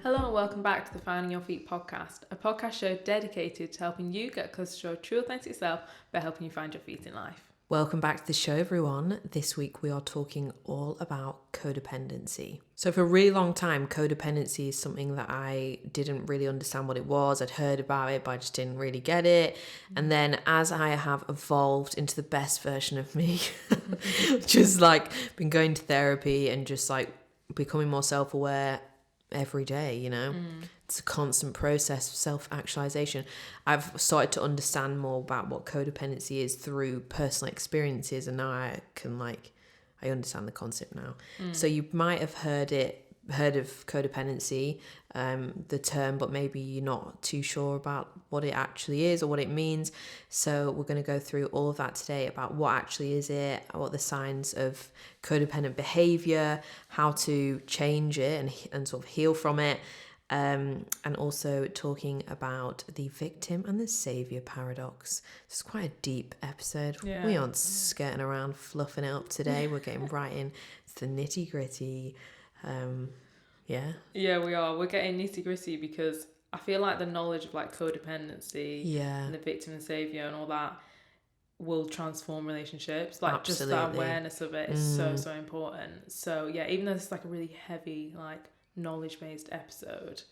Hello and welcome back to the Finding Your Feet podcast, a podcast show dedicated to helping you get closer to your true authentic self by helping you find your feet in life. Welcome back to the show, everyone. This week we are talking all about codependency. So for a really long time, codependency is something that I didn't really understand what it was. I'd heard about it, but I just didn't really get it. And then as I have evolved into the best version of me, just like been going to therapy and just like becoming more self-aware every day, It's a constant process of self-actualization. I've started to understand more about what codependency is through personal experiences, and now I understand the concept now. So you might have heard of codependency, the term, but maybe you're not too sure about what it actually is or what it means. So we're going to go through all of that today about what actually is it, what the signs of codependent behavior, how to change it and sort of heal from it. And also talking about the victim and the saviour paradox. It's quite a deep episode. Yeah. We aren't skirting around fluffing it up today. We're getting right in to the nitty gritty. Yeah, we are. We're getting nitty gritty because I feel like the knowledge of like codependency and the victim and saviour and all that will transform relationships. Like Absolutely. Just that awareness of it is so important. So yeah, even though it's like a really heavy like knowledge-based episode,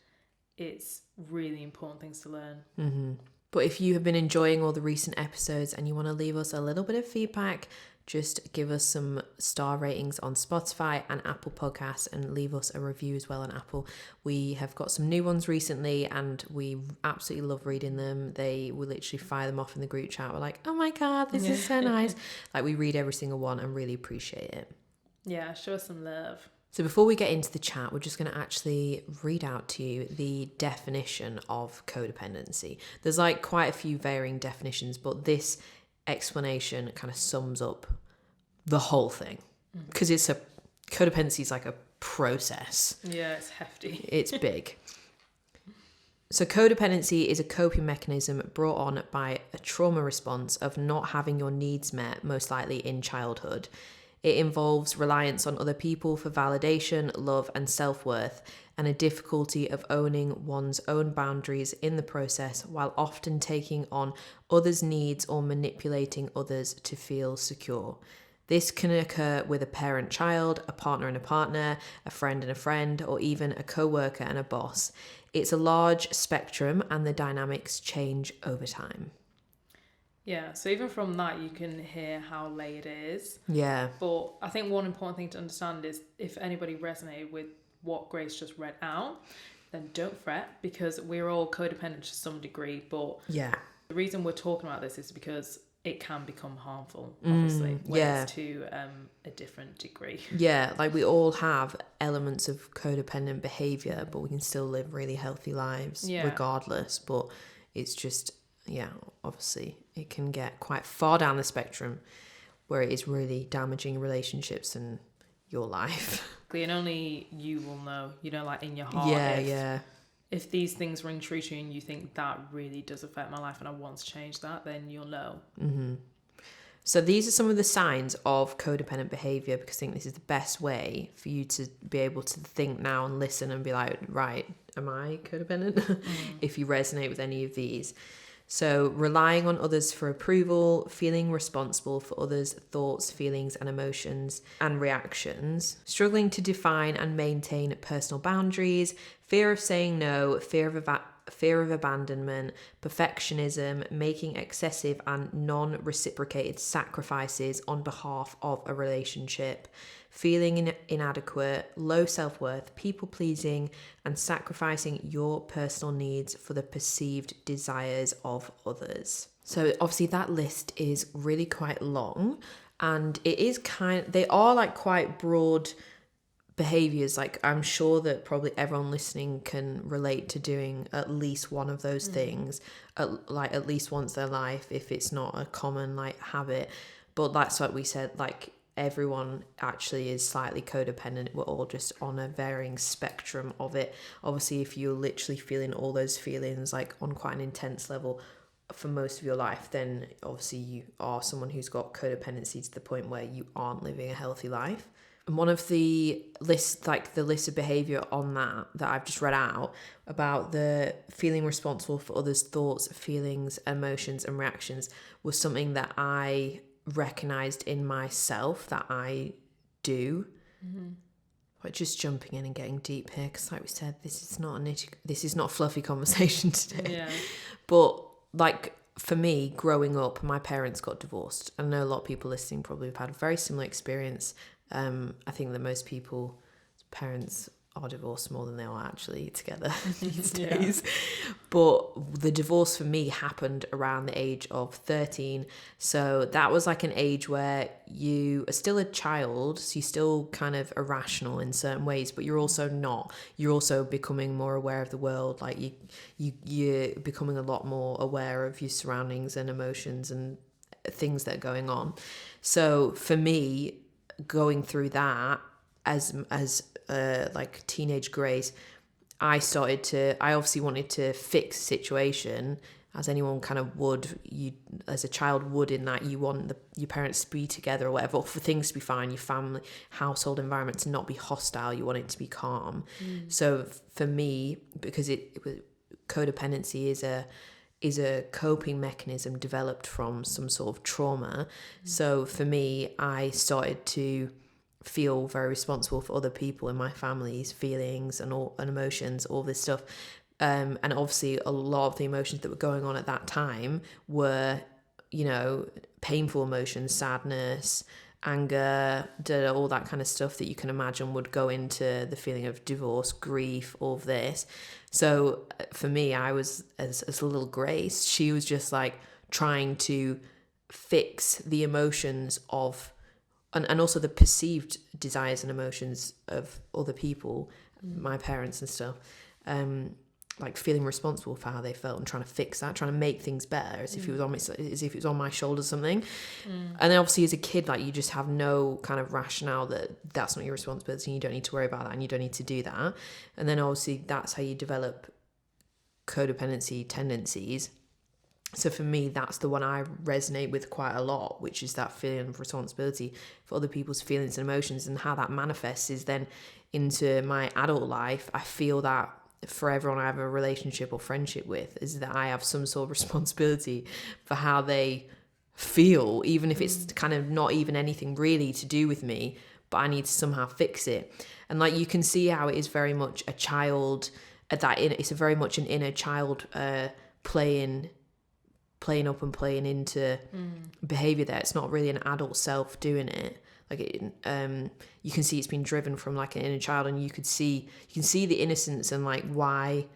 it's really important things to learn. But if you have been enjoying all the recent episodes and you want to leave us a little bit of feedback, just give us some star ratings on Spotify and Apple Podcasts and leave us a review as well on Apple. We have got some new ones recently and we absolutely love reading them. We literally fire them off in the group chat. We're like, oh my God, this is so nice. Like we read every single one and really appreciate it. Yeah, show us some love. So before we get into the chat, we're just going to actually read out to you the definition of codependency. There's like quite a few varying definitions, but this explanation kind of sums up the whole thing because codependency is like a process. Yeah, it's hefty. It's big. So codependency is a coping mechanism brought on by a trauma response of not having your needs met, most likely in childhood. It involves reliance on other people for validation, love, and self-worth, and a difficulty of owning one's own boundaries in the process while often taking on others' needs or manipulating others to feel secure. This can occur with a parent-child, a partner and a partner, a friend, or even a co-worker and a boss. It's a large spectrum and the dynamics change over time. Yeah, so even from that, you can hear how layered it is. Yeah. But I think one important thing to understand is if anybody resonated with what Grace just read out, then don't fret because we're all codependent to some degree. But yeah, the reason we're talking about this is because it can become harmful, obviously, when it's to a different degree. Yeah, like we all have elements of codependent behavior, but we can still live really healthy lives regardless. But it's just... yeah, obviously it can get quite far down the spectrum where it is really damaging relationships and your life. And only you will know, like in your heart. If these things ring true to you and you think that really does affect my life and I want to change that, then you'll know. So these are some of the signs of codependent behavior because I think this is the best way for you to be able to think now and listen and be like, right, am I codependent? If you resonate with any of these. So relying on others for approval, feeling responsible for others' thoughts, feelings and emotions and reactions, struggling to define and maintain personal boundaries, fear of saying no, fear of abandonment, perfectionism, making excessive and non-reciprocated sacrifices on behalf of a relationship, feeling inadequate, low self-worth, people-pleasing, and sacrificing your personal needs for the perceived desires of others. So obviously that list is really quite long, and it is they are like quite broad behaviors. Like I'm sure that probably everyone listening can relate to doing at least one of those things at least once in their life if it's not a common like habit. But that's what we said, like everyone actually is slightly codependent. We're all just on a varying spectrum of it. Obviously, if you're literally feeling all those feelings like on quite an intense level for most of your life, then obviously you are someone who's got codependency to the point where you aren't living a healthy life. one of the list of behavior on that I've just read out about the feeling responsible for others' thoughts, feelings, emotions, and reactions was something that I recognized in myself that I do. But just jumping in and getting deep here, because like we said, this is not a fluffy conversation today. Yeah. But like for me, growing up, my parents got divorced. I know a lot of people listening probably have had a very similar experience. I think that most people's parents are divorced more than they are actually together these days. But the divorce for me happened around the age of 13. So that was like an age where you are still a child, so you're still kind of irrational in certain ways, but you're also not. You're also becoming more aware of the world. Like you're becoming a lot more aware of your surroundings and emotions and things that are going on. So for me, going through that as like teenage Grace, I obviously wanted to fix the situation, as anyone kind of would, you as a child would, in that you want your parents to be together or whatever, or for things to be fine, your family, household environment to not be hostile, you want it to be calm. So for me, because codependency is a coping mechanism developed from some sort of trauma. So for me, I started to feel very responsible for other people in my family's feelings and emotions, all this stuff. And obviously a lot of the emotions that were going on at that time were, painful emotions, sadness, anger, all that kind of stuff that you can imagine would go into the feeling of divorce, grief, all of this. So for me, I was, as a little Grace, she was just like trying to fix the emotions of, and also the perceived desires and emotions of other people, my parents and stuff, like feeling responsible for how they felt and trying to fix that, trying to make things better, as if it was on my shoulders or something. And then obviously as a kid, like you just have no kind of rationale that that's not your responsibility and you don't need to worry about that and you don't need to do that. And then obviously that's how you develop codependency tendencies. So for me, that's the one I resonate with quite a lot, which is that feeling of responsibility for other people's feelings and emotions, and how that manifests is then into my adult life. I feel that for everyone I have a relationship or friendship with, is that I have some sort of responsibility for how they feel, even if it's kind of not even anything really to do with me, but I need to somehow fix it. And like you can see how it is very much a child, it's a very much an inner child playing up and playing into behavior there. It's not really an adult self doing it. Like you can see it's been driven from like an inner child, and you can see the innocence and like why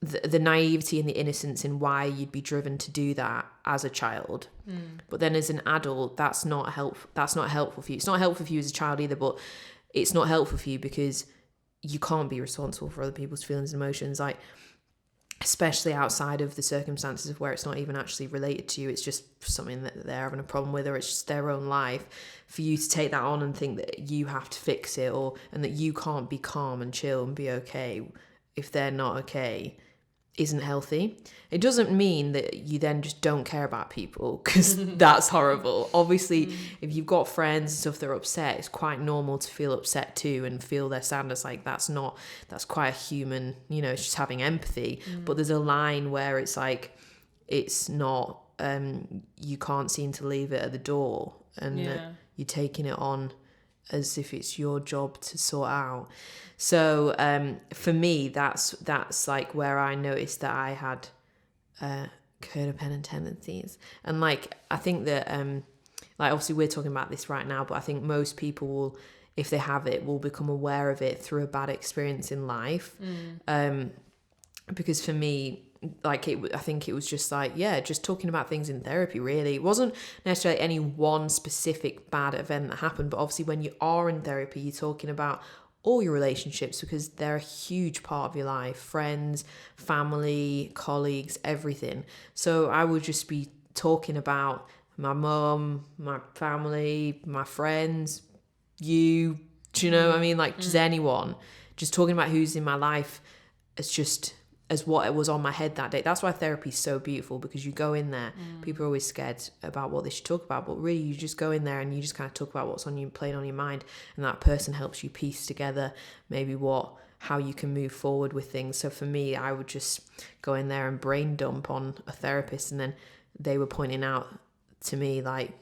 the naivety and the innocence in why you'd be driven to do that as a child. But then as an adult, that's not helpful for you. It's not helpful for you as a child either, but it's not helpful for you because you can't be responsible for other people's feelings and emotions, like especially outside of the circumstances of where it's not even actually related to you. It's just something that they're having a problem with, or it's just their own life. For you to take that on and think that you have to fix it, and that you can't be calm and chill and be okay if they're not okay, isn't healthy. It doesn't mean that you then just don't care about people, because that's horrible. Obviously, if you've got friends and stuff that are upset, it's quite normal to feel upset too and feel their sadness. Like that's quite a human, it's just having empathy. But there's a line where it's like, it's not, you can't seem to leave it at the door, and you're taking it on as if it's your job to sort out. So for me, that's like where I noticed that I had codependent tendencies. And like I think that like obviously we're talking about this right now, but I think most people will, if they have it, will become aware of it through a bad experience in life. Because for me, like I think it was just like, just talking about things in therapy, really. It wasn't necessarily any one specific bad event that happened, but obviously when you are in therapy, you're talking about all your relationships, because they're a huge part of your life: friends, family, colleagues, everything. So I would just be talking about my mum, my family, my friends, you, do you know what I mean? Like just anyone, just talking about who's in my life as just as what it was on my head that day. That's why therapy is so beautiful, because you go in there, people are always scared about what they should talk about, but really you just go in there and you just kind of talk about what's on you, playing on your mind, and that person helps you piece together maybe how you can move forward with things. So for me, I would just go in there and brain dump on a therapist, and then they were pointing out to me like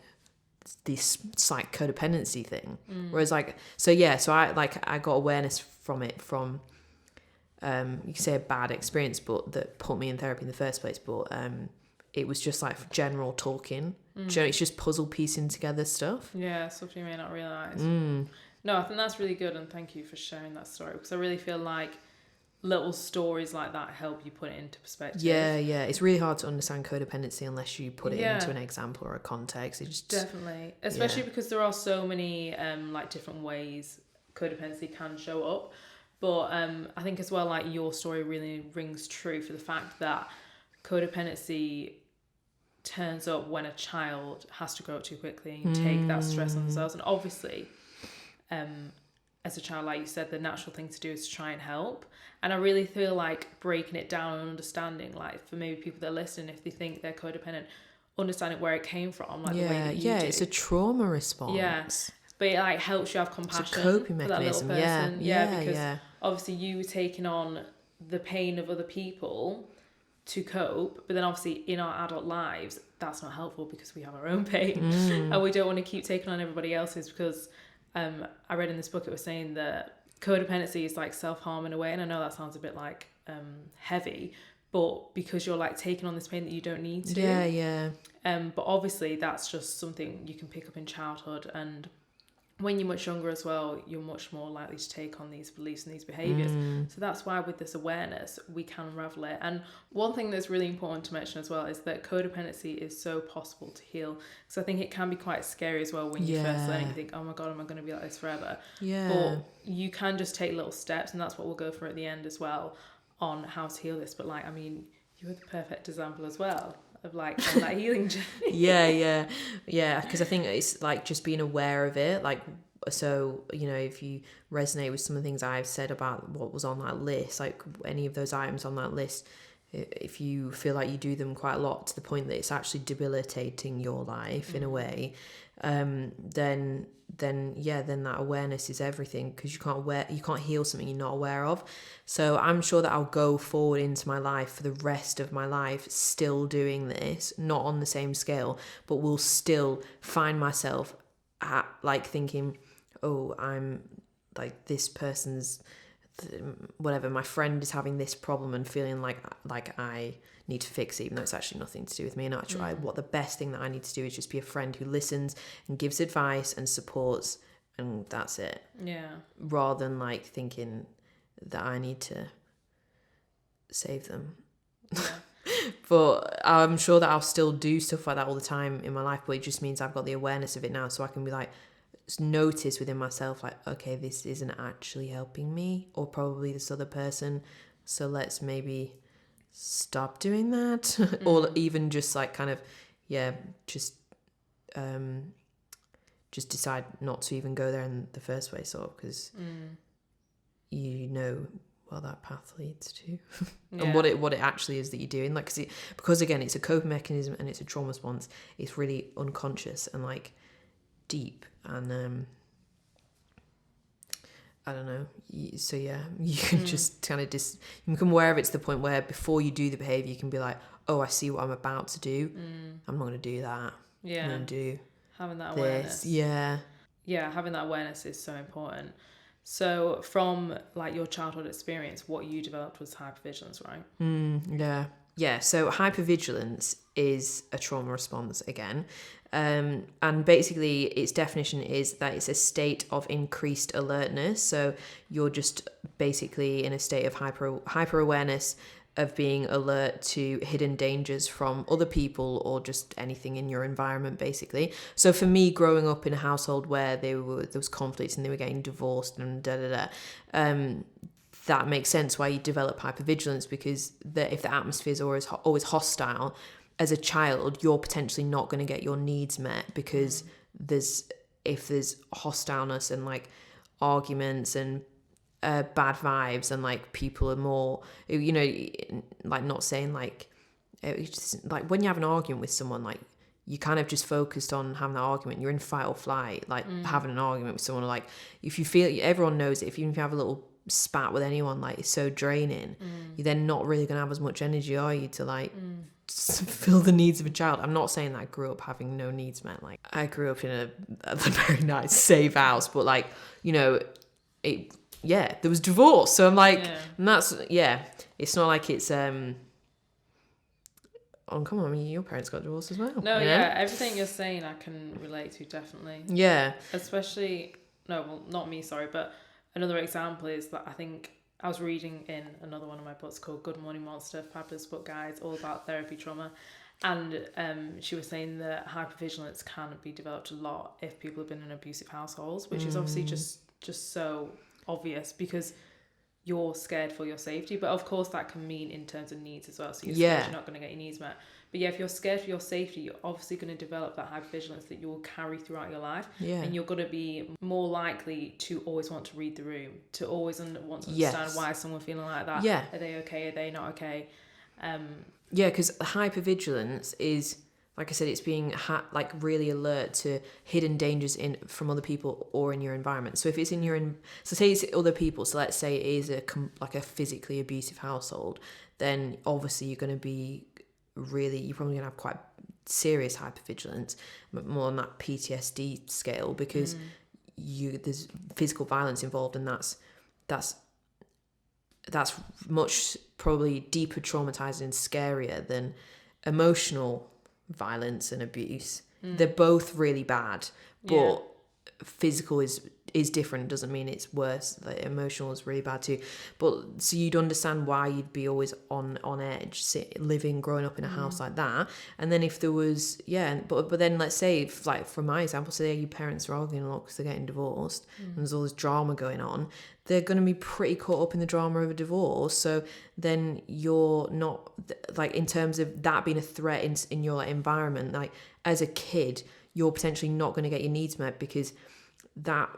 this like codependency thing. Whereas like, so I got awareness from it from you could say a bad experience, but that put me in therapy in the first place. But it was just like general talking. It's just puzzle piecing together stuff. Yeah, stuff you may not realise. No, I think that's really good, and thank you for sharing that story, because I really feel like little stories like that help you put it into perspective. Yeah. It's really hard to understand codependency unless you put it into an example or a context. It's just, definitely, especially because there are so many like different ways codependency can show up. But I think as well, like your story really rings true for the fact that codependency turns up when a child has to grow up too quickly, and you take that stress on themselves. And obviously, as a child, like you said, the natural thing to do is to try and help. And I really feel like breaking it down and understanding, like for maybe people that are listening, if they think they're codependent, understanding where it came from, like the way that you do. It's a trauma response. Yeah, but it like helps you have compassion it's a coping for mechanism. that little person. Because obviously you were taking on the pain of other people to cope, but then obviously in our adult lives that's not helpful because we have our own pain and we don't want to keep taking on everybody else's, because I read in this book it was saying that codependency is like self-harm in a way, and I know that sounds a bit like heavy, but because you're like taking on this pain that you don't need to. But obviously that's just something you can pick up in childhood, and when you're much younger as well, you're much more likely to take on these beliefs and these behaviours. So that's why with this awareness, we can unravel it. And one thing that's really important to mention as well is that codependency is so possible to heal. So I think it can be quite scary as well when you first learn it. You think, oh my God, am I going to be like this forever? But you can just take little steps, and that's what we'll go for at the end as well, on how to heal this. But like, I mean, you were the perfect example as well of like on that healing journey. Because I think it's like just being aware of it, like, so you know, if you resonate with some of the things I've said about what was on that list, like any of those items on that list, if you feel like you do them quite a lot to the point that it's actually debilitating your life in a way, then that awareness is everything, because you can't heal something you're not aware of. So I'm sure that I'll go forward into my life for the rest of my life still doing this, not on the same scale, but will still find myself at like thinking, oh, I'm like this person's whatever, my friend is having this problem, and feeling like I need to fix it, even though it's actually nothing to do with me. And actually, what the best thing that I need to do is just be a friend who listens and gives advice and supports, and that's it. Rather than like thinking that I need to save them. But I'm sure that I'll still do stuff like that all the time in my life, but it just means I've got the awareness of it now, so I can be like, notice within myself, like, okay, this isn't actually helping me, or probably this other person, so let's maybe stop doing that. Or even just like kind of just decide not to even go there in the first place, or because you know well that path leads to and what it actually is that you're doing, like, because again it's a coping mechanism and it's a trauma response. It's really unconscious and like deep, and I don't know, so you can just kind of you become aware of it to the point where before you do the behavior you can be like, oh, I see what I'm about to do. I'm not going to do that. I'm going to do having that awareness. Having that awareness is so important. So from like your childhood experience, what you developed was hypervigilance, right? So hypervigilance is a trauma response again. And basically its definition is that it's a state of increased alertness. So you're just basically in a state of hyper awareness of being alert to hidden dangers from other people or just anything in your environment, basically. So for me, growing up in a household where there was conflicts and they were getting divorced and that makes sense why you develop hypervigilance, because if the atmosphere is always hostile, as a child, you're potentially not going to get your needs met, because if there's hostileness and like arguments and bad vibes, and like people are more, you know, like not saying like, it's just, like when you have an argument with someone, like you kind of just focused on having that argument, you're in fight or flight, like having an argument with someone, like if you feel, everyone knows it, if you have a little spat with anyone, like it's so draining, you're then not really gonna have as much energy, are you, to like fill the needs of a child. I'm not saying that I grew up having no needs met, like I grew up in a very nice safe house, but like, you know, it, yeah, there was divorce, so I'm like, and that's, yeah, it's not like it's oh, come on, I mean, your parents got divorced as well. No, yeah, everything you're saying I can relate to, definitely. Yeah. Especially, no, well, not me, sorry, but another example is that I think I was reading in another one of my books called Good Morning Monster, fabulous book, guys, all about therapy trauma. And she was saying that hypervigilance can be developed a lot if people have been in abusive households, which is obviously just so obvious because you're scared for your safety. But of course that can mean in terms of needs as well. So you're scared you're not going to get your needs met. But yeah, if you're scared for your safety, you're obviously going to develop that hypervigilance that you will carry throughout your life. Yeah. And you're going to be more likely to always want to read the room, to always want to understand why is someone feeling like that. Yeah. Are they okay? Are they not okay? Yeah, because hypervigilance is, like I said, it's being like really alert to hidden dangers from other people or in your environment. So if it's in your, so say it's other people, so let's say it is like a physically abusive household, then obviously you're going to be you're probably going to have quite serious hypervigilance, but more on that PTSD scale, because there's physical violence involved, and that's much probably deeper traumatizing and scarier than emotional violence and abuse. They're both really bad, but physical is different. Doesn't mean it's worse. Like emotional is really bad too. But so you'd understand why you'd be always on edge, growing up in a house like that. And then if there was but then let's say, if, like from my example, say your parents are arguing a lot because they're getting divorced, and there's all this drama going on, they're going to be pretty caught up in the drama of a divorce. So then you're not, like, in terms of that being a threat in your environment, like as a kid, you're potentially not going to get your needs met because that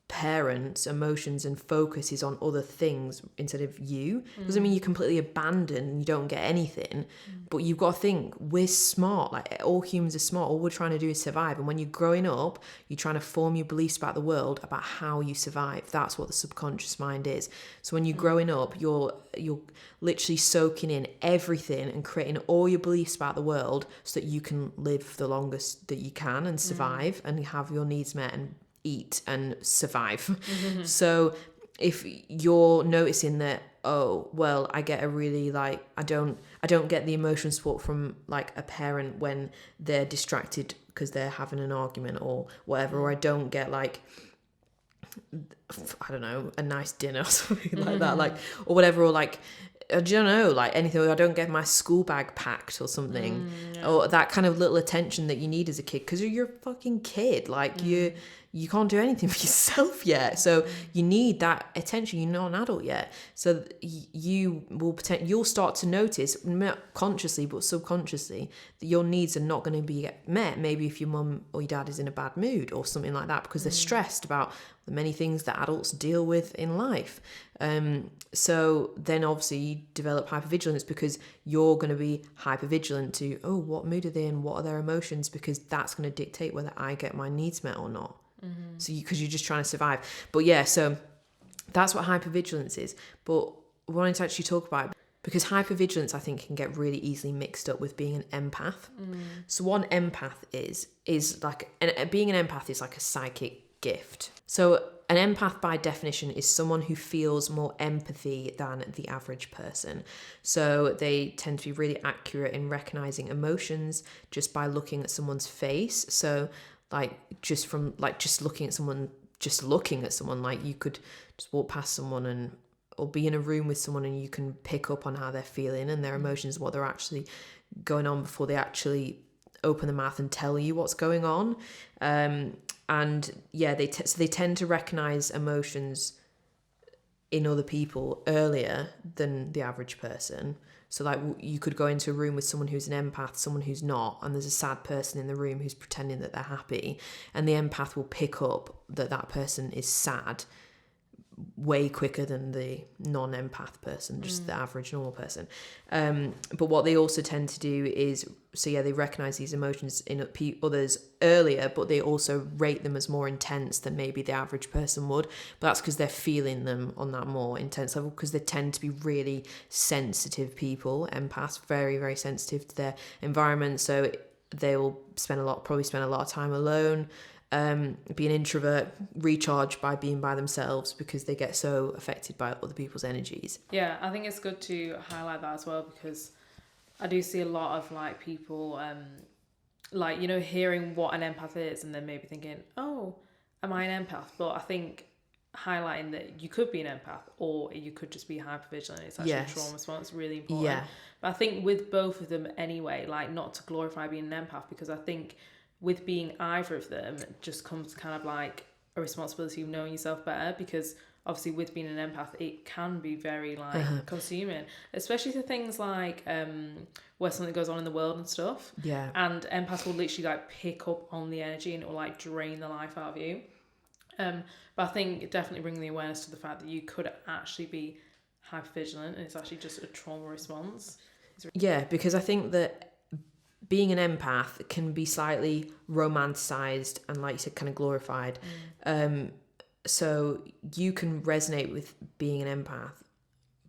parent's emotions and focus is on other things instead of you. Doesn't mean you're completely abandoned and you don't get anything, but you've got to think, we're smart, like all humans are smart, all we're trying to do is survive. And when you're growing up, you're trying to form your beliefs about the world, about how you survive. That's what the subconscious mind is. So when you're growing up, you're literally soaking in everything and creating all your beliefs about the world so that you can live the longest that you can and survive and have your needs met and eat and survive. So if you're noticing that, oh well, I get a really, like, I don't get the emotional support from like a parent when they're distracted because they're having an argument or whatever, or I don't get, like, I don't know, a nice dinner or something like that, like, or whatever, or like, I don't know, like anything, or I don't get my school bag packed or something, or that kind of little attention that you need as a kid, because you're a fucking kid, like you can't do anything for yourself yet, so you need that attention. You're not an adult yet, so you'll start to notice, not consciously but subconsciously, that your needs are not going to be met. Maybe if your mum or your dad is in a bad mood or something like that, because they're stressed about the many things that adults deal with in life. So then obviously you develop hypervigilance, because you're going to be hypervigilant to, oh, what mood are they in, what are their emotions, because that's going to dictate whether I get my needs met or not. So because you're just trying to survive. But yeah, so that's what hypervigilance is. But we wanted to actually talk about it, because hypervigilance, I think, can get really easily mixed up with being an empath. So what an empath is like, and being an empath is like a psychic gift. So an empath, by definition, is someone who feels more empathy than the average person. So they tend to be really accurate in recognizing emotions just by looking at someone's face. So just looking at someone, like you could just walk past someone or be in a room with someone, and you can pick up on how they're feeling and their emotions, what they're actually going on before they actually open the mouth and tell you what's going on. And yeah, they tend to recognize emotions in other people earlier than the average person. So like you could go into a room with someone who's an empath, someone who's not, and there's a sad person in the room who's pretending that they're happy, and the empath will pick up that person is sad way quicker than the non-empath person, just the average normal person. But what they also tend to do is, they recognize these emotions in others earlier, but they also rate them as more intense than maybe the average person would. But that's because they're feeling them on that more intense level, because they tend to be really sensitive people. Empaths, very, very sensitive to their environment. So they'll probably spend a lot of time alone, be an introvert, recharge by being by themselves because they get so affected by other people's energies. Yeah, I think it's good to highlight that as well, because I do see a lot of like people hearing what an empath is and then maybe thinking, oh, am I an empath? But I think highlighting that you could be an empath or you could just be hypervigilant. It's actually a trauma response, really important. Yeah. But I think with both of them anyway, like not to glorify being an empath, because I think with being either of them just comes kind of like a responsibility of knowing yourself better, because obviously with being an empath it can be very like consuming, especially to things like where something goes on in the world and stuff. Yeah. And empaths will literally like pick up on the energy and it will like drain the life out of you. But I think definitely bringing the awareness to the fact that you could actually be hypervigilant and it's actually just a trauma response. Yeah, because I think that being an empath can be slightly romanticized and, like you said, kind of glorified. So you can resonate with being an empath,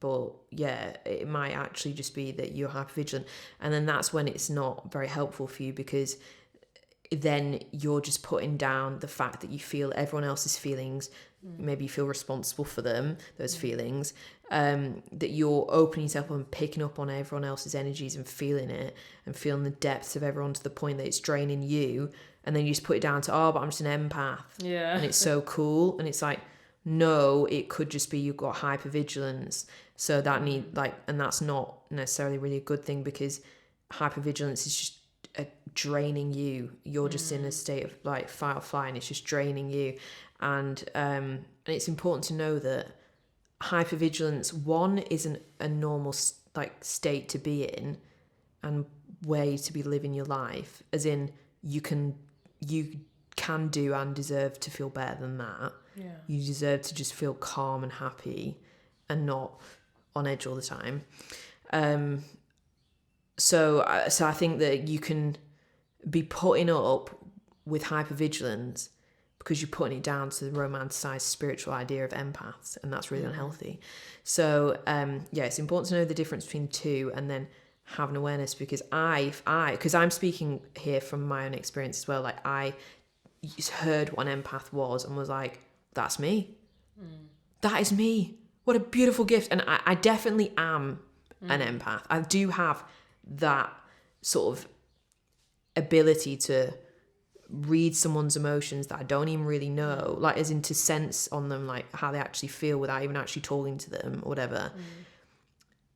but yeah, it might actually just be that you're hypervigilant. And then that's when it's not very helpful for you, because then you're just putting down the fact that you feel everyone else's feelings. Maybe you feel responsible for them, those feelings, that you're opening yourself up and picking up on everyone else's energies and feeling it and feeling the depths of everyone to the point that it's draining you. And then you just put it down to, oh, but I'm just an empath. Yeah. And it's so cool. And it's like, no, it could just be you've got hypervigilance. So that and that's not necessarily really a good thing, because hypervigilance is just draining you. You're just in a state of like fight or flight, and it's just draining you. And it's important to know that hypervigilance, one, isn't a normal like state to be in and way to be living your life, as in you can do and deserve to feel better than that. Yeah. You deserve to just feel calm and happy and not on edge all the time. So I think that you can be putting up with hypervigilance because you're putting it down to the romanticized spiritual idea of empaths, and that's really unhealthy. So it's important to know the difference between the two, and then have an awareness, because because I'm speaking here from my own experience as well. Like, I heard what an empath was and was like, that's me. That is me. What a beautiful gift. And I definitely am an empath. I do have that sort of ability to read someone's emotions that I don't even really know, like as in to sense on them, like how they actually feel without even actually talking to them or whatever.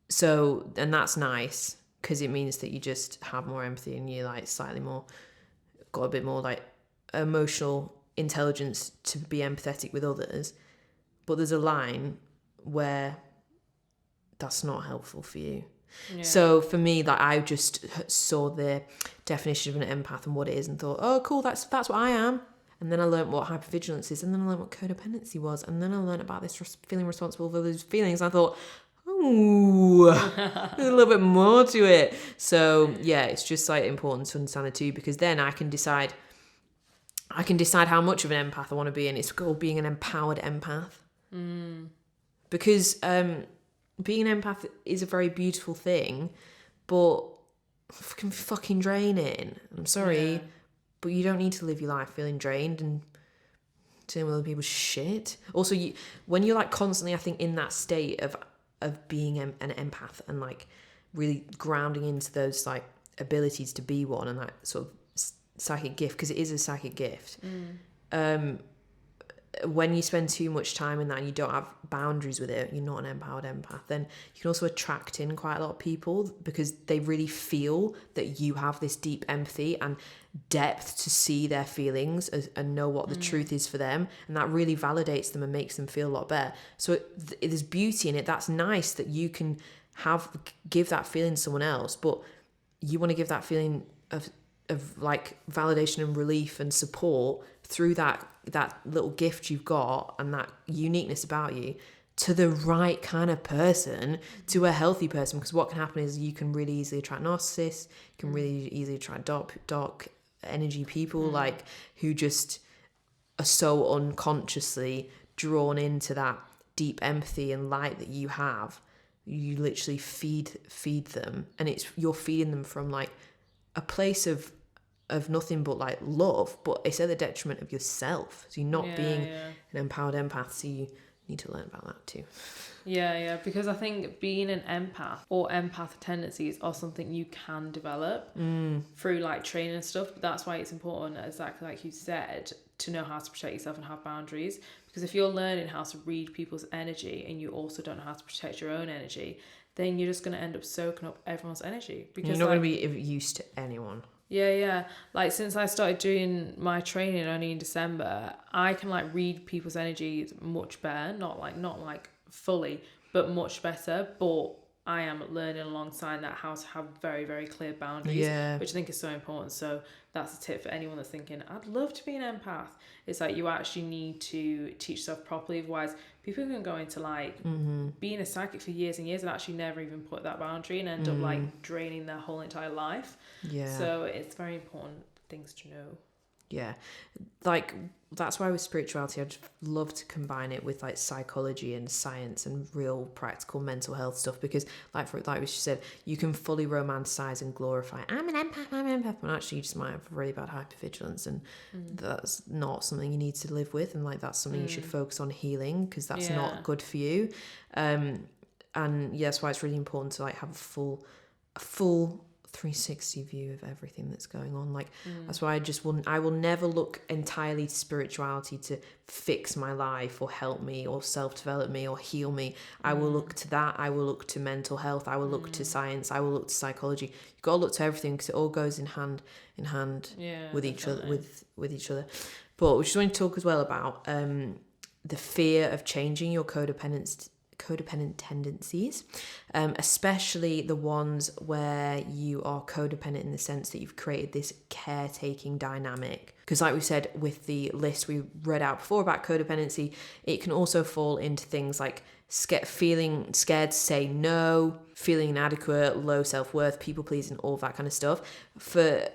So, and that's nice, because it means that you just have more empathy and you're like slightly more, got a bit more like emotional intelligence to be empathetic with others. But there's a line where that's not helpful for you. Yeah. So for me, like, I just saw the definition of an empath and what it is and thought, oh, cool, that's what I am. And then I learned what hypervigilance is, and then I learned what codependency was, and then I learned about this feeling responsible for those feelings. And I thought, oh, there's a little bit more to it. So yeah, it's just like important to understand the two, because then I can decide how much of an empath I want to be, and it's called being an empowered empath. Because being an empath is a very beautiful thing, but can be fucking draining. I'm sorry, but you don't need to live your life feeling drained and dealing with other people's shit. Also, when you're like constantly, I think, in that state of being an empath and like really grounding into those like abilities to be one and that sort of psychic gift, because it is a psychic gift. When you spend too much time in that and you don't have boundaries with it, you're not an empowered empath, then you can also attract in quite a lot of people, because they really feel that you have this deep empathy and depth to see their feelings and know what the truth is for them, and that really validates them and makes them feel a lot better. So there's beauty in it. That's nice that you can give that feeling to someone else, but you want to give that feeling of like validation and relief and support through that little gift you've got and that uniqueness about you to the right kind of person, to a healthy person. Because what can happen is you can really easily attract narcissists, you can really easily attract dark energy people, like who just are so unconsciously drawn into that deep empathy and light that you have. You literally feed them, and you're feeding them from like a place of nothing but like love, but it's at the detriment of yourself. So you're not being an empowered empath. So you need to learn about that too. Yeah, because I think being an empath or empath tendencies are something you can develop through like training and stuff. But that's why it's important, exactly like you said, to know how to protect yourself and have boundaries. Because if you're learning how to read people's energy and you also don't know how to protect your own energy, then you're just going to end up soaking up everyone's energy. Because you're not going to be of use to anyone. Yeah. Like since I started doing my training only in December, I can like read people's energies much better. Not like fully, but much better. But I am learning alongside that how to have very, very clear boundaries, which I think is so important. So that's a tip for anyone that's thinking, I'd love to be an empath. It's like you actually need to teach yourself properly. Otherwise, people can go into like being a psychic for years and years and actually never even put that boundary and end up like draining their whole entire life. Yeah. So it's very important things to know. Yeah. Like that's why with spirituality, I'd love to combine it with like psychology and science and real practical mental health stuff, because like we said, you can fully romanticize and glorify, I'm an empath, but actually you just might have really bad hypervigilance, and that's not something you need to live with, and like that's something you should focus on healing, because that's not good for you. And that's why it's really important to like have a full 360 view of everything that's going on. Like that's why I will never look entirely to spirituality to fix my life or help me or self-develop me or heal me. I will look to that. I will look to mental health. I will look to science. I will look to psychology. You've got to look to everything, because it all goes in hand with each other. With each other. But we just want to talk as well about the fear of changing your codependent tendencies, especially the ones where you are codependent in the sense that you've created this caretaking dynamic. Because like we said with the list we read out before about codependency, it can also fall into things like feeling scared to say no, feeling inadequate, low self-worth, people pleasing, all that kind of stuff. For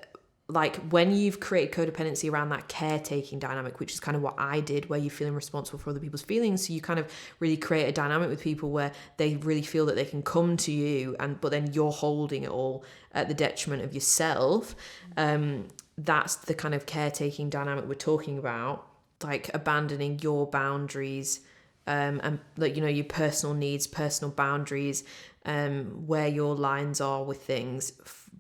like when you've created codependency around that caretaking dynamic, which is kind of what I did, where you're feeling responsible for other people's feelings, so you kind of really create a dynamic with people where they really feel that they can come to you, but then you're holding it all at the detriment of yourself. That's the kind of caretaking dynamic we're talking about, like abandoning your boundaries, and like, you know, your personal needs, personal boundaries, where your lines are with things,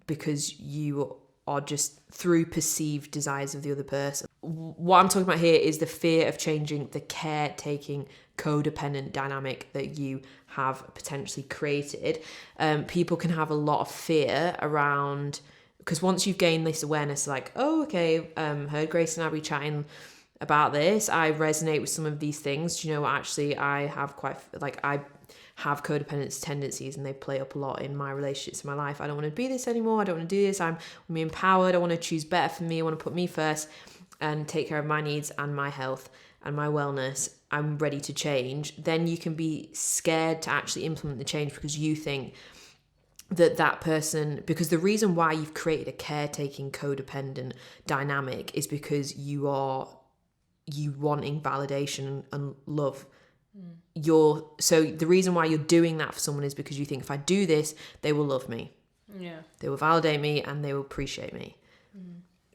because you are just through perceived desires of the other person. What I'm talking about here is the fear of changing the caretaking codependent dynamic that you have potentially created. People can have a lot of fear around, because once you've gained this awareness, like, oh, okay, heard Grace and Abby chatting about this, I resonate with some of these things. Do you know what, actually I have codependent tendencies and they play up a lot in my relationships in my life. I don't want to be this anymore. I don't want to do this. I'm empowered. I want to choose better for me. I want to put me first and take care of my needs and my health and my wellness. I'm ready to change. Then you can be scared to actually implement the change because you think that person, because the reason why you've created a caretaking codependent dynamic is because you wanting validation and love. So the reason why you're doing that for someone is because you think, if I do this, they will love me. Yeah. They will validate me and they will appreciate me.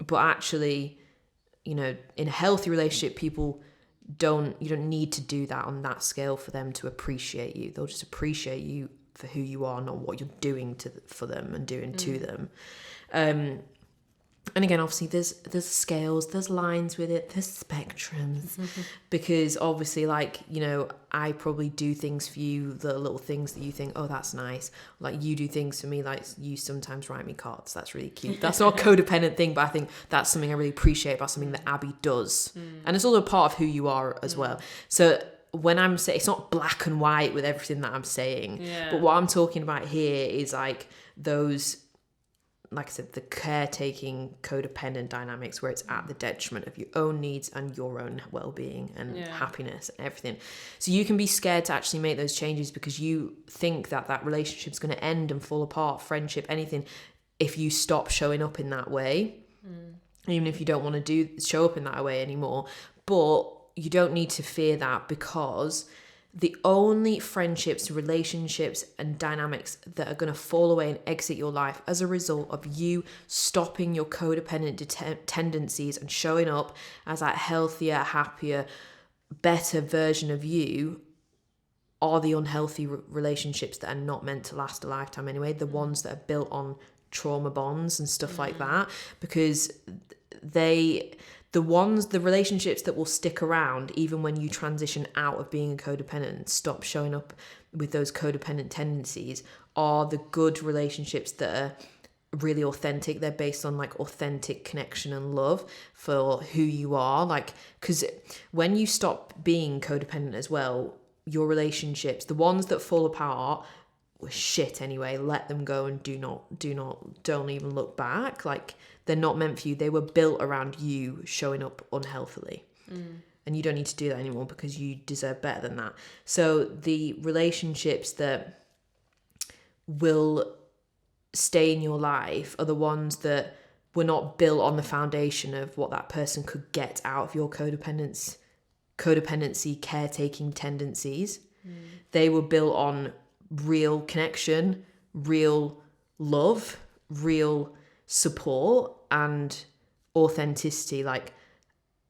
But actually, you know, in a healthy relationship, you don't need to do that on that scale for them to appreciate you. They'll just appreciate you for who you are, not what you're doing for them and doing to them. And again, obviously there's scales, there's lines with it, there's spectrums, because obviously, like, you know, I probably do things for you, the little things that you think, oh, that's nice. Like you do things for me, like you sometimes write me cards. That's really cute. That's not a codependent thing, but I think that's something I really appreciate about something that Abby does. And it's all a part of who you are as well. So when I'm saying, it's not black and white with everything that I'm saying, but what I'm talking about here is like those like I said, the caretaking codependent dynamics where it's at the detriment of your own needs and your own well-being and happiness and everything. So you can be scared to actually make those changes because you think that relationship's going to end and fall apart, friendship, anything, if you stop showing up in that way. Even if you don't want to show up in that way anymore. But you don't need to fear that, because the only friendships, relationships, and dynamics that are going to fall away and exit your life as a result of you stopping your codependent tendencies and showing up as that healthier, happier, better version of you are the unhealthy relationships that are not meant to last a lifetime anyway. The ones that are built on trauma bonds and stuff like that, because the relationships that will stick around even when you transition out of being a codependent and stop showing up with those codependent tendencies are the good relationships that are really authentic. They're based on like authentic connection and love for who you are. Like, because when you stop being codependent as well, your relationships, the ones that fall apart, were shit anyway, let them go and don't even look back. Like, they're not meant for you. They were built around you showing up unhealthily. And you don't need to do that anymore because you deserve better than that. So the relationships that will stay in your life are the ones that were not built on the foundation of what that person could get out of your codependency, caretaking tendencies. They were built on real connection, real love, real support, and authenticity. Like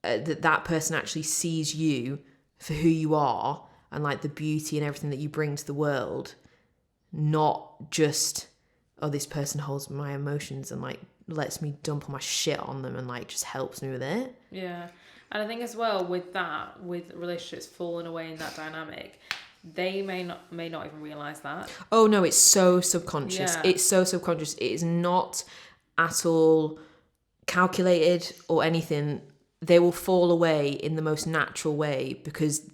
that person actually sees you for who you are and like the beauty and everything that you bring to the world, not just, oh, this person holds my emotions and like lets me dump all my shit on them and like just helps me with it. Yeah. And I think as well with that, with relationships falling away in that dynamic, they may not even realize that. Oh no, it's so subconscious. Yeah. It's so subconscious. It is not at all calculated or anything. They will fall away in the most natural way because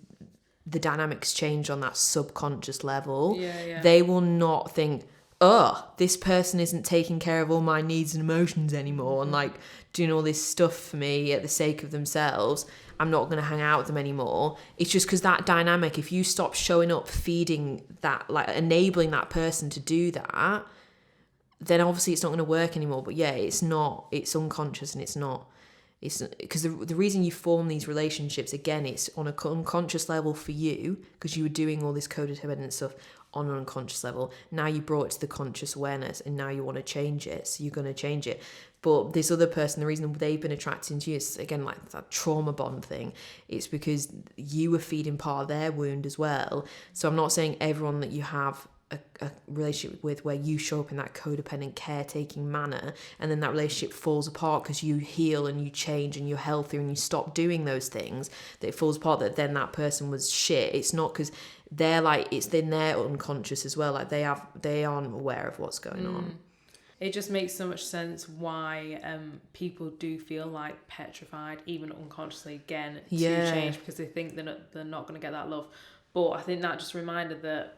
the dynamics change on that subconscious level. Yeah. They will not think, oh, this person isn't taking care of all my needs and emotions anymore and like doing all this stuff for me at the sake of themselves. I'm not going to hang out with them anymore. It's just because that dynamic, if you stop showing up, feeding that, like enabling that person to do that, then obviously it's not going to work anymore. But yeah, it's unconscious, and it's because the reason you form these relationships, again, it's on an unconscious level for you because you were doing all this codependent stuff on an unconscious level. Now you brought it to the conscious awareness and now you want to change it, so you're going to change it. But this other person, the reason they've been attracted to you is, again, like that trauma bond thing. It's because you were feeding part of their wound as well. So I'm not saying everyone that you have a relationship with where you show up in that codependent caretaking manner and then that relationship falls apart because you heal and you change and you're healthier and you stop doing those things, that it falls apart, that then that person was shit. It's not, because they're like, it's in their unconscious as well. Like they aren't aware of what's going on. It just makes so much sense why people do feel like petrified, even unconsciously, again, to change, because they think they're not going to get that love. But I think that just reminded that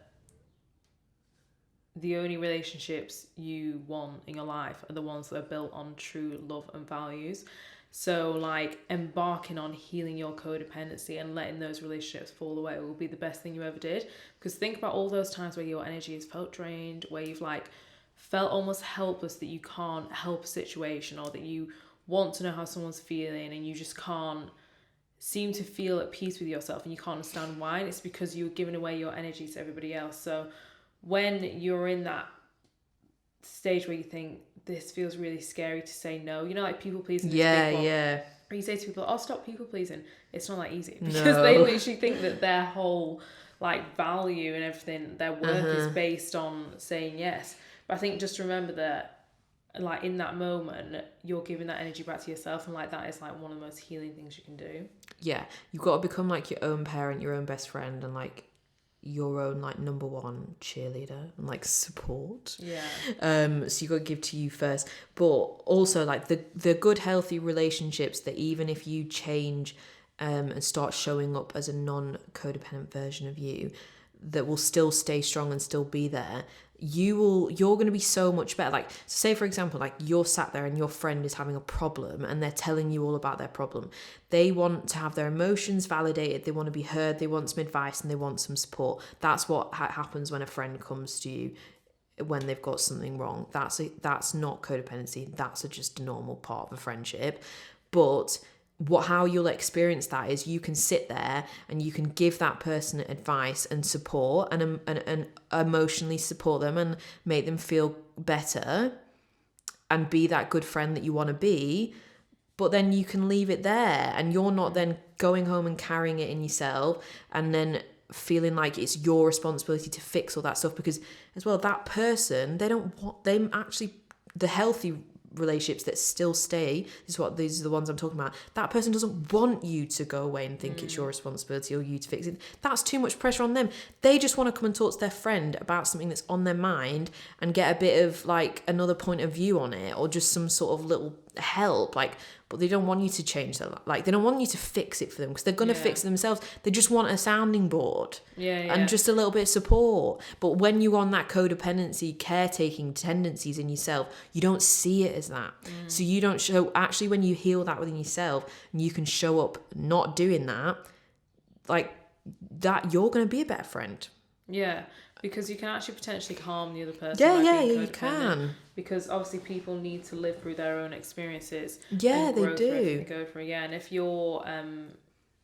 the only relationships you want in your life are the ones that are built on true love and values. So like embarking on healing your codependency and letting those relationships fall away will be the best thing you ever did. Because think about all those times where your energy has felt drained, where you've like felt almost helpless that you can't help a situation, or that you want to know how someone's feeling and you just can't seem to feel at peace with yourself and you can't understand why. And it's because you're giving away your energy to everybody else. So when you're in that stage where you think this feels really scary to say no, you know, like people pleasing. Or you say to people, "Oh, stop people pleasing." It's not that easy because they literally think that their whole like value and everything, their worth is based on saying yes. But I think just remember that, like in that moment, you're giving that energy back to yourself, and like that is like one of the most healing things you can do. Yeah, you've got to become like your own parent, your own best friend, and like your own like number one cheerleader and like support. So you got to give to you first, but also like the good healthy relationships that even if you change and start showing up as a non-codependent version of you, that will still stay strong and still be there, you're going to be so much better. Like, say for example, like you're sat there and your friend is having a problem and they're telling you all about their problem. They want to have their emotions validated, they want to be heard, they want some advice, and they want some support. That's what happens when a friend comes to you when they've got something wrong. That's not codependency. That's just a normal part of a friendship. But how you'll experience that is you can sit there and you can give that person advice and support and emotionally support them and make them feel better and be that good friend that you want to be. But then you can leave it there, and you're not then going home and carrying it in yourself and then feeling like it's your responsibility to fix all that stuff. Because as well, that person, the healthy relationships that still stay, these are the ones I'm talking about, that person doesn't want you to go away and think it's your responsibility or you to fix it. That's too much pressure on them. They just want to come and talk to their friend about something that's on their mind and get a bit of like another point of view on it, or just some sort of little help, like, but they don't want you to change that. Like, they don't want you to fix it for them, because they're going to fix it themselves. They just want a sounding board and just a little bit of support. But when you're on that codependency, caretaking tendencies in yourself, you don't see it as that. So you don't show, actually, when you heal that within yourself and you can show up not doing that, like that, you're going to be a better friend. Yeah, because you can actually potentially harm the other person. Yeah, you can. Because obviously people need to live through their own experiences. Yeah, they do. They go through. Yeah, and if you're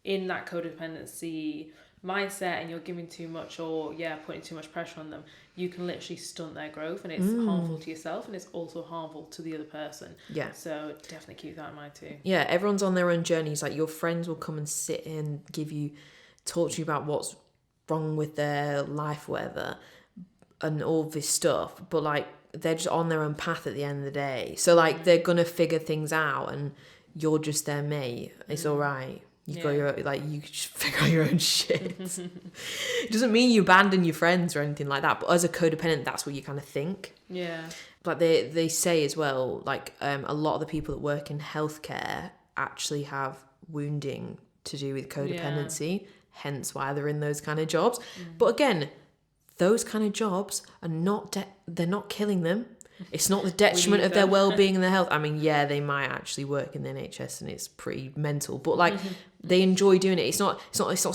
in that codependency mindset and you're giving too much, or putting too much pressure on them, you can literally stunt their growth, and it's harmful to yourself, and it's also harmful to the other person. Yeah. So definitely keep that in mind too. Yeah, everyone's on their own journeys. Like, your friends will come and sit and talk to you about what's wrong with their life, whatever, and all this stuff, but like, they're just on their own path at the end of the day. So like, they're gonna figure things out, and you're just their mate. It's all right. You got your, like, you just figure out your own shit. It doesn't mean you abandon your friends or anything like that, but as a codependent, that's what you kind of think. Yeah. Like they say as well, like a lot of the people that work in healthcare actually have wounding to do with codependency, hence why they're in those kind of jobs. But again, those kind of jobs are they're not killing them. It's not the detriment of their well-being and their health. I mean, they might actually work in the NHS and it's pretty mental, but like they enjoy doing it. It's not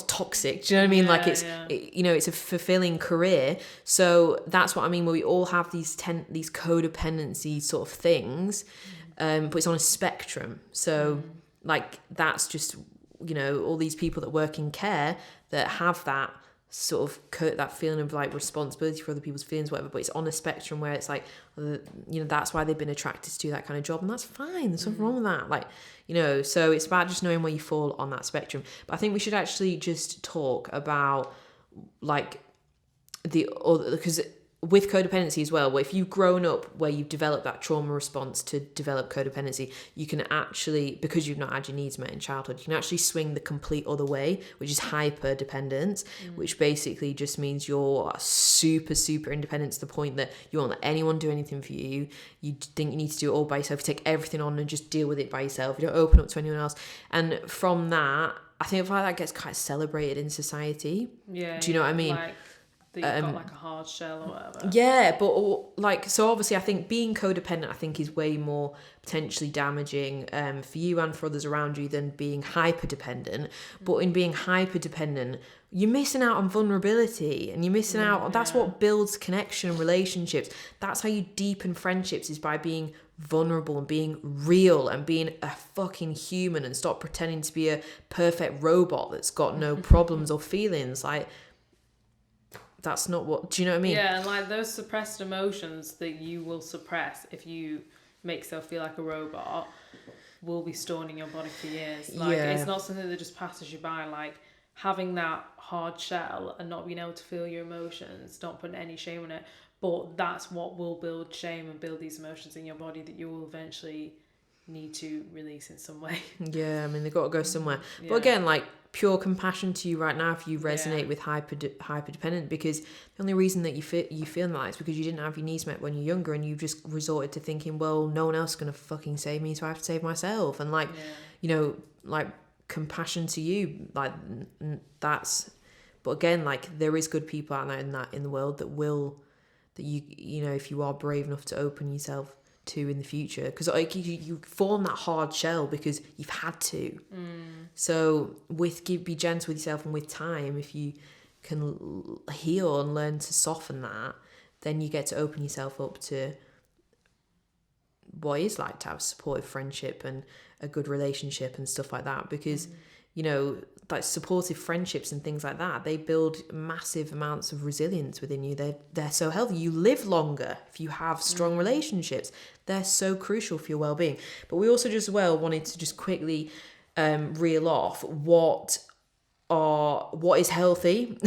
toxic. Do you know what I mean? Like it's a fulfilling career. So that's what I mean. Where we all have these codependency sort of things, but it's on a spectrum. So like, that's just, all these people that work in care that have that sort of that feeling of like responsibility for other people's feelings, whatever, but it's on a spectrum where it's like, that's why they've been attracted to do that kind of job, and that's fine. There's nothing wrong with that. Like, so it's about just knowing where you fall on that spectrum. But I think we should actually just talk about like because with codependency as well, where if you've grown up where you've developed that trauma response to develop codependency, you can actually, because you've not had your needs met in childhood, you can actually swing the complete other way, which is hyper-dependence, which basically just means you're super, super independent to the point that you won't let anyone do anything for you. You think you need to do it all by yourself. You take everything on and just deal with it by yourself. You don't open up to anyone else. And from that, I think that gets quite celebrated in society. Yeah. Do you know what I mean? Like, that you've got like a hard shell or whatever. Yeah, but like, so obviously I think being codependent, I think, is way more potentially damaging for you and for others around you than being hyper-dependent. But in being hyper-dependent, you're missing out on vulnerability, and you're missing out. That's what builds connection and relationships. That's how you deepen friendships, is by being vulnerable and being real and being a fucking human, and stop pretending to be a perfect robot that's got no problems or feelings. Like, that's not what, do you know what I mean? Yeah, and like those suppressed emotions that you will suppress if you make yourself feel like a robot will be stored in your body for years. Like, it's not something that just passes you by. Like, having that hard shell and not being able to feel your emotions, not putting any shame on it, but that's what will build shame and build these emotions in your body that you will eventually need to release in some way. Yeah, I mean, they've got to go somewhere. But again, like, pure compassion to you right now if you resonate with hyper-dependent, because the only reason that you feel that is because you didn't have your needs met when you're younger, and you just resorted to thinking, well, no one else is going to fucking save me, so I have to save myself. And like, like, compassion to you, like, that's But again, like, there is good people out there in the world that you know, if you are brave enough to open yourself to in the future, because like you form that hard shell because you've had to. So be gentle with yourself, and with time, if you can heal and learn to soften that, then you get to open yourself up to what it's like to have a supportive friendship and a good relationship and stuff like that. Because you know, like, supportive friendships and things like that, they build massive amounts of resilience within you. They're so healthy. You live longer if you have strong relationships. They're so crucial for your well-being. But we also just wanted to just quickly reel off what is healthy,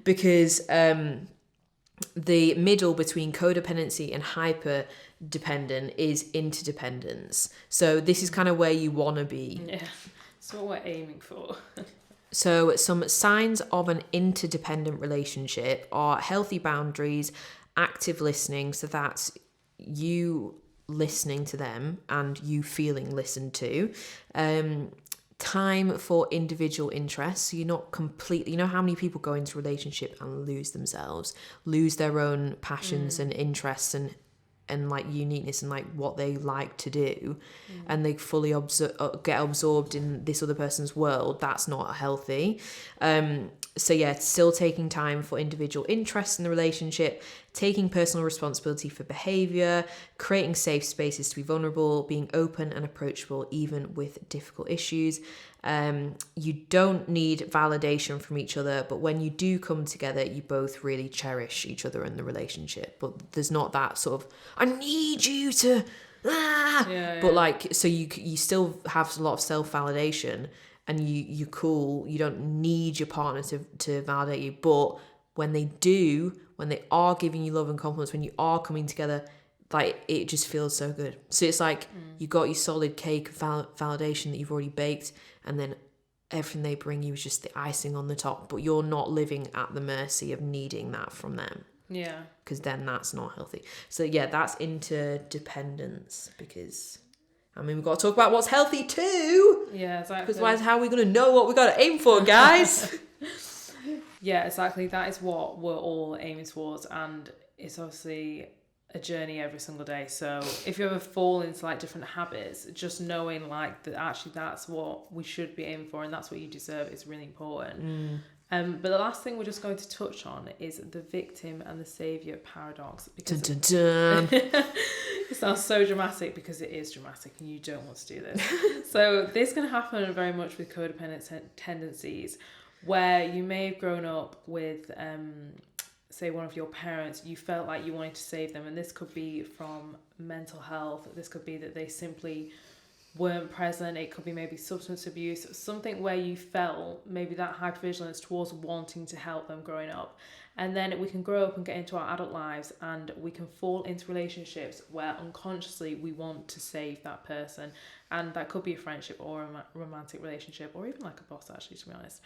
because the middle between codependency and hyper dependent is interdependence. So this is kind of where you want to be. Yeah. That's what we're aiming for. So some signs of an interdependent relationship are healthy boundaries, active listening, so that's you listening to them and you feeling listened to. Time for individual interests. So you're not completely, you know how many people go into a relationship and lose themselves, lose their own passions and interests and like uniqueness and like what they like to do, and they fully get absorbed in this other person's world. That's not healthy. So yeah, still taking time for individual interests in the relationship, taking personal responsibility for behavior, creating safe spaces to be vulnerable, being open and approachable even with difficult issues. You don't need validation from each other, but when you do come together, you both really cherish each other in the relationship. But there's not that sort of, I need you to, but like, so you still have a lot of self-validation, and you're cool. You don't need your partner to validate you. But when they are giving you love and compliments, when you are coming together, like, it just feels so good. So it's like you got your solid cake of validation that you've already baked, and then everything they bring you is just the icing on the top. But you're not living at the mercy of needing that from them. Yeah. Because then that's not healthy. So yeah, that's interdependence, because I mean, we've got to talk about what's healthy too. Yeah, exactly. Because how are we going to know what we got to aim for, guys? Yeah, exactly. That is what we're all aiming towards, and it's obviously a journey every single day. So if you ever fall into like different habits, just knowing like that actually that's what we should be aiming for and that's what you deserve is really important. But the last thing we're just going to touch on is the victim and the saviour paradox. Because dun, dun, dun. It sounds so dramatic, because it is dramatic and you don't want to do this. So this can happen very much with codependent tendencies, where you may have grown up with, say, one of your parents, you felt like you wanted to save them. And this could be from mental health. This could be that they simply weren't present. It could be maybe substance abuse, something where you felt maybe that hypervigilance towards wanting to help them growing up. And then we can grow up and get into our adult lives, and we can fall into relationships where unconsciously we want to save that person. And that could be a friendship or a romantic relationship, or even like a boss, actually, to be honest.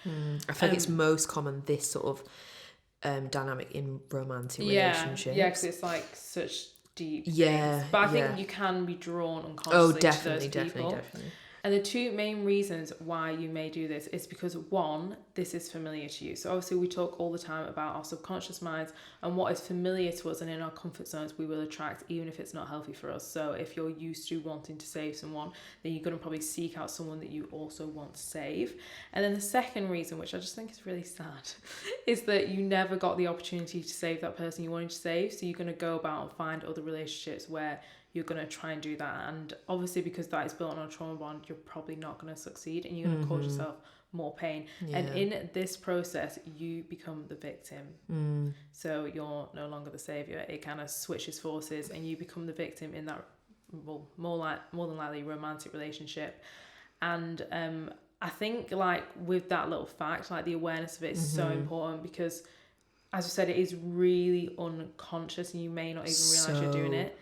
I think it's most common, this sort of dynamic in romantic relationships. Yeah, because it's like such deep things. But I think you can be drawn unconsciously to those people. Definitely. And the two main reasons why you may do this is because, one, this is familiar to you. So obviously we talk all the time about our subconscious minds, and what is familiar to us and in our comfort zones we will attract, even if it's not healthy for us. So if you're used to wanting to save someone, then you're going to probably seek out someone that you also want to save. And then the second reason, which I just think is really sad, is that you never got the opportunity to save that person you wanted to save. So you're going to go about and find other relationships where you're going to try and do that, and obviously because that is built on a trauma bond, you're probably not going to succeed, and you're going to cause yourself more pain. And in this process you become the victim. So you're no longer the saviour. It kind of switches forces, and you become the victim in that, well, more than likely romantic relationship. And I think, like, with that little fact, like, the awareness of it is so important, because as I said, it is really unconscious, and you may not even realise you're doing it.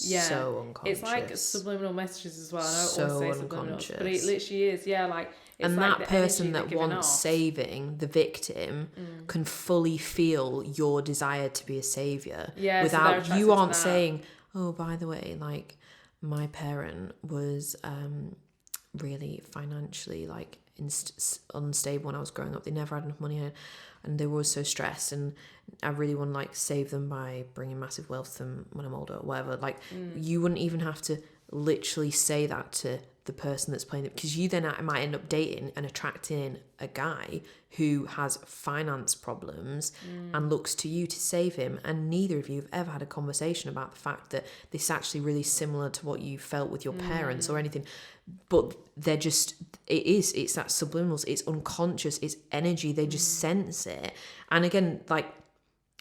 Yeah, so unconscious. It's like subliminal messages as well. I don't so always say subliminal, but it literally is. Yeah, like, it's and like that person that wants saving, the victim, can fully feel your desire to be a saviour. Yeah, without you aren't saying, "Oh, by the way, like, my parent was really financially like unstable when I was growing up. They never had enough money, and they were always so stressed, and I really want to like save them by bringing massive wealth to them when I'm older or whatever. Like you wouldn't even have to literally say that to the person that's playing it, because you then might end up dating and attracting a guy who has finance problems and looks to you to save him, and neither of you have ever had a conversation about the fact that this is actually really similar to what you felt with your parents or anything, but they're just, it's that subliminals, it's unconscious, it's energy, they just sense it. And again, like,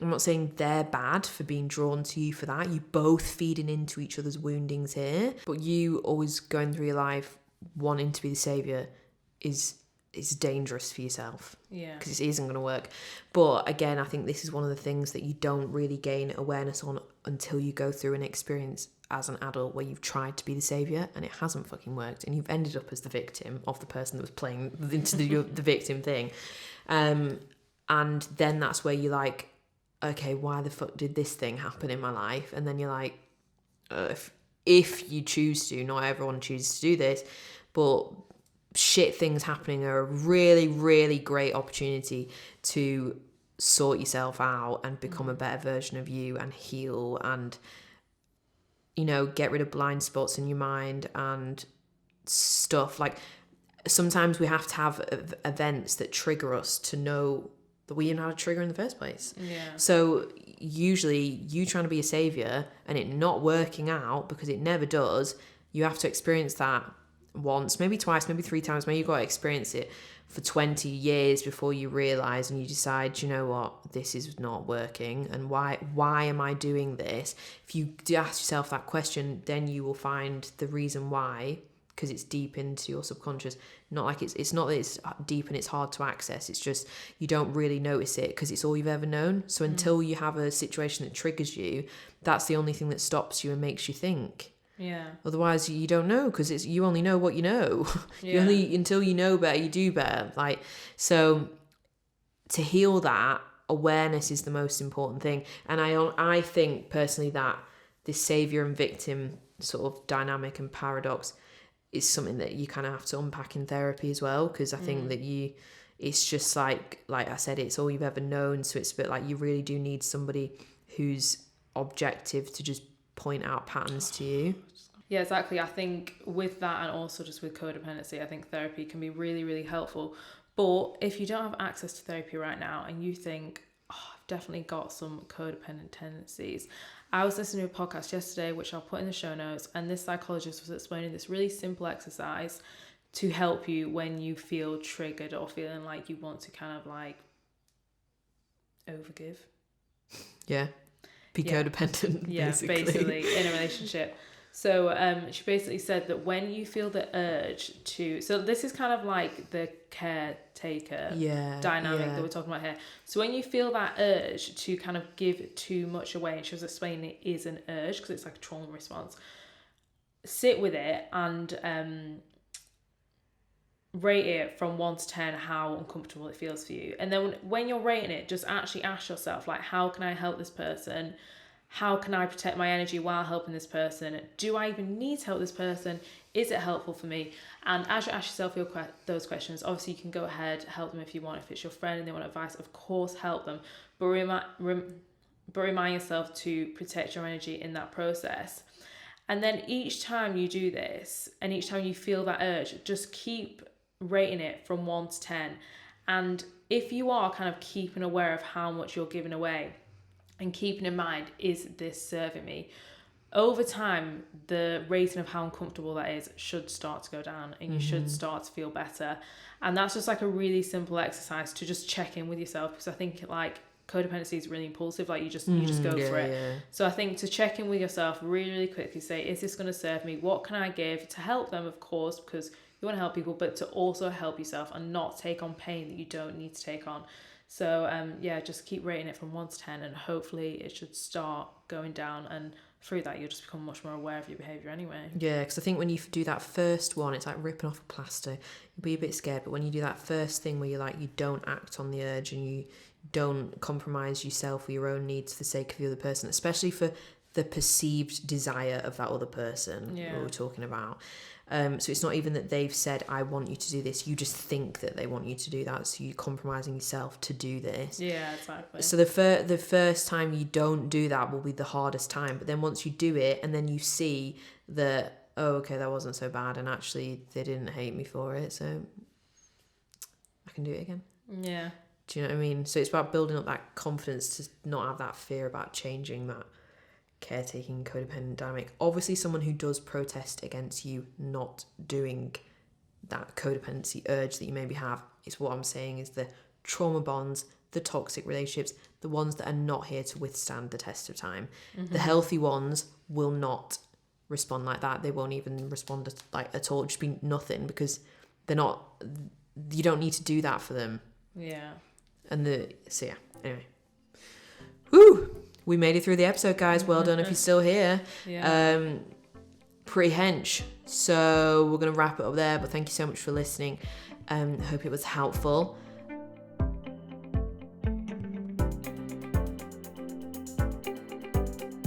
I'm not saying they're bad for being drawn to you for that. You both feeding into each other's woundings here. But you always going through your life wanting to be the saviour is dangerous for yourself. Yeah. Because it isn't going to work. But again, I think this is one of the things that you don't really gain awareness on until you go through an experience as an adult where you've tried to be the saviour and it hasn't fucking worked, and you've ended up as the victim of the person that was playing into the victim thing. And then that's where you're like, okay, why the fuck did this thing happen in my life? And then you're like, if you choose to, not everyone chooses to do this, but shit things happening are a really, really great opportunity to sort yourself out and become a better version of you and heal and, you know, get rid of blind spots in your mind and stuff. Like, sometimes we have to have events that trigger us to know that we didn't have a trigger in the first place. Yeah. So usually you trying to be a saviour and it not working out, because it never does, you have to experience that once, maybe twice, maybe 3 times. Maybe you've got to experience it for 20 years before you realise and you decide, you know what, this is not working, and why am I doing this? If you ask yourself that question, then you will find the reason why, because it's deep into your subconscious. Not like it's not that it's deep and it's hard to access, it's just you don't really notice it because it's all you've ever known. So until you have a situation that triggers you, that's the only thing that stops you and makes you think. Yeah. Otherwise you don't know, because you only know what you know. Yeah. You only, until you know better, you do better. Like, so to heal that, awareness is the most important thing. And I think personally that this saviour and victim sort of dynamic and paradox is something that you kind of have to unpack in therapy as well, because I think that it's just like I said, it's all you've ever known. So it's a bit like you really do need somebody who's objective to just point out patterns to you. Yeah, exactly. I think with that, and also just with codependency, I think therapy can be really, really helpful. But if you don't have access to therapy right now and you think, oh, I've definitely got some codependent tendencies. I was listening to a podcast yesterday, which I'll put in the show notes, and this psychologist was explaining this really simple exercise to help you when you feel triggered or feeling like you want to kind of like overgive. Yeah. Be codependent, yeah, basically in a relationship. So she basically said that when you feel the urge to, so this is kind of like the caretaker dynamic that we're talking about here. So when you feel that urge to kind of give too much away, and she was explaining it is an urge because it's like a trauma response, sit with it and rate it from 1 to 10 how uncomfortable it feels for you. And then when you're rating it, just actually ask yourself, like, how can I help this person? How can I protect my energy while helping this person? Do I even need to help this person? Is it helpful for me? And as you ask yourself those questions, obviously you can go ahead, help them if you want. If it's your friend and they want advice, of course, help them. But remind yourself to protect your energy in that process. And then each time you do this, and each time you feel that urge, just keep rating it from 1 to 10. And if you are kind of keeping aware of how much you're giving away, and keeping in mind, is this serving me? Over time, the rating of how uncomfortable that is should start to go down, and you should start to feel better. And that's just like a really simple exercise to just check in with yourself, because I think like codependency is really impulsive. Like you just go for it. Yeah. So I think to check in with yourself really, really quickly, say, is this going to serve me? What can I give to help them? Of course, because you want to help people, but to also help yourself and not take on pain that you don't need to take on. So just keep rating it from 1 to 10, and hopefully it should start going down, and through that you'll just become much more aware of your behaviour anyway. Yeah, because I think when you do that first one, it's like ripping off a plaster. You'll be a bit scared, but when you do that first thing where you're like, you don't act on the urge and you don't compromise yourself or your own needs for the sake of the other person, especially for the perceived desire of that other person we were talking about, So it's not even that they've said, I want you to do this. You just think that they want you to do that. So you're compromising yourself to do this. Yeah, exactly. So the first time you don't do that will be the hardest time. But then once you do it and then you see that, oh, okay, that wasn't so bad. And actually they didn't hate me for it. So I can do it again. Yeah. Do you know what I mean? So it's about building up that confidence to not have that fear about changing that caretaking codependent dynamic. Obviously, someone who does protest against you not doing that codependency urge that you maybe have, is what I'm saying is the trauma bonds, the toxic relationships, the ones that are not here to withstand the test of time. The healthy ones will not respond like that. They won't even respond at all. Just be nothing, because they're not. You don't need to do that for them. Yeah. So yeah. Anyway. Woo! We made it through the episode, guys. Well done if you're still here. Yeah. Pretty hench. So we're going to wrap it up there, but thank you so much for listening. Hope it was helpful.